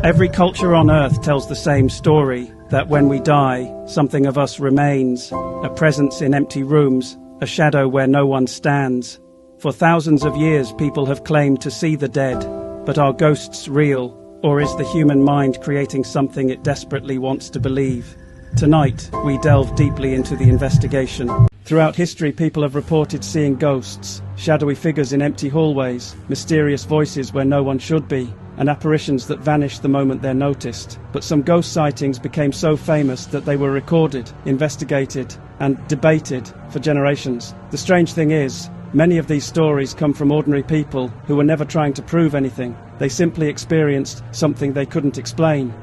Every culture on Earth tells the same story, that when we die, something of us remains, a presence in empty rooms, a shadow where no one stands. For thousands of years, people have claimed to see the dead, but are ghosts real, or is the human mind creating something it desperately wants to believe? Tonight, we delve deeply into the investigation. Throughout history, people have reported seeing ghosts, shadowy figures in empty hallways, mysterious voices where no one should be, and apparitions that vanish the moment they're noticed. But some ghost sightings became so famous that they were recorded, investigated, and debated for generations. The strange thing is, many of these stories come from ordinary people who were never trying to prove anything. They simply experienced something they couldn't explain.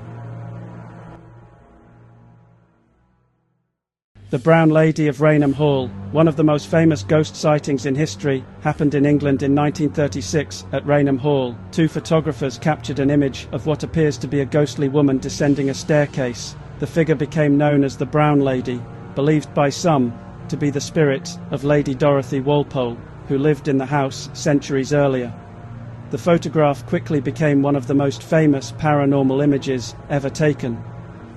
The Brown Lady of Raynham Hall, one of the most famous ghost sightings in history, happened in England in 1936 at Raynham Hall. Two photographers captured an image of what appears to be a ghostly woman descending a staircase. The figure became known as the Brown Lady, believed by some to be the spirit of Lady Dorothy Walpole, who lived in the house centuries earlier. The photograph quickly became one of the most famous paranormal images ever taken.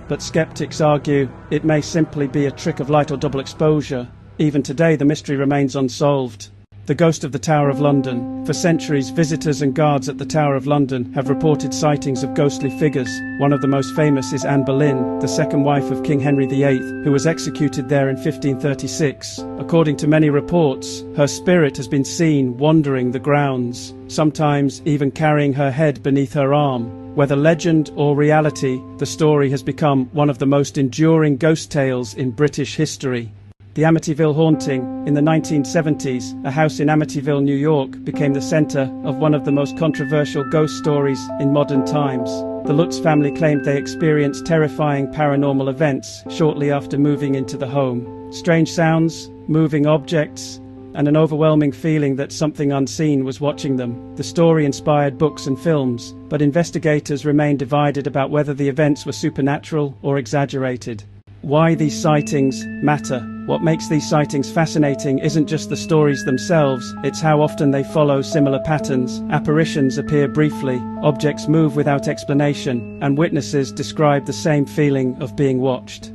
But skeptics argue it may simply be a trick of light or double exposure. Even today, the mystery remains unsolved. The ghost of the Tower of London. For centuries, visitors and guards at the Tower of London have reported sightings of ghostly figures. One of the most famous is Anne Boleyn, the second wife of King Henry VIII, who was executed there in 1536. According to many reports, her spirit has been seen wandering the grounds, sometimes even carrying her head beneath her arm. Whether legend or reality, the story has become one of the most enduring ghost tales in British history. The Amityville Haunting. In the 1970s, a house in Amityville, New York, became the center of one of the most controversial ghost stories in modern times. The Lutz family claimed they experienced terrifying paranormal events shortly after moving into the home. Strange sounds, moving objects, and an overwhelming feeling that something unseen was watching them. The story inspired books and films, but investigators remain divided about whether the events were supernatural or exaggerated. Why these sightings matter. What makes these sightings fascinating isn't just the stories themselves, it's how often they follow similar patterns. Apparitions appear briefly, objects move without explanation, and witnesses describe the same feeling of being watched.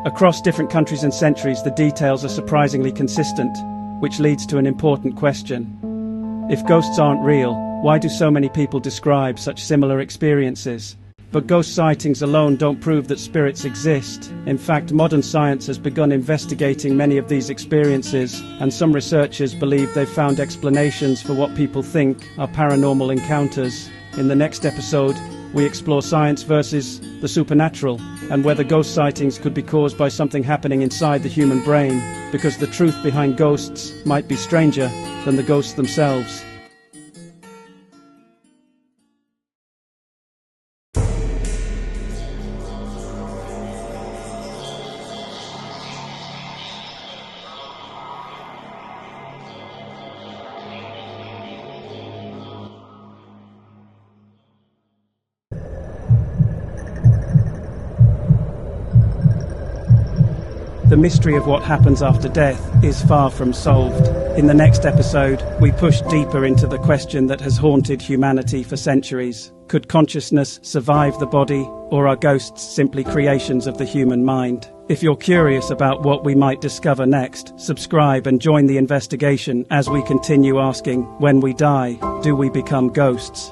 Across different countries and centuries, the details are surprisingly consistent, which leads to an important question. If ghosts aren't real, why do so many people describe such similar experiences? But ghost sightings alone don't prove that spirits exist. In fact, modern science has begun investigating many of these experiences, and some researchers believe they've found explanations for what people think are paranormal encounters. In the next episode, we explore science versus the supernatural, and whether ghost sightings could be caused by something happening inside the human brain, because the truth behind ghosts might be stranger than the ghosts themselves. The mystery of what happens after death is far from solved. In the next episode, we push deeper into the question that has haunted humanity for centuries. Could consciousness survive the body, or are ghosts simply creations of the human mind? If you're curious about what we might discover next, subscribe and join the investigation as we continue asking, when we die, do we become ghosts?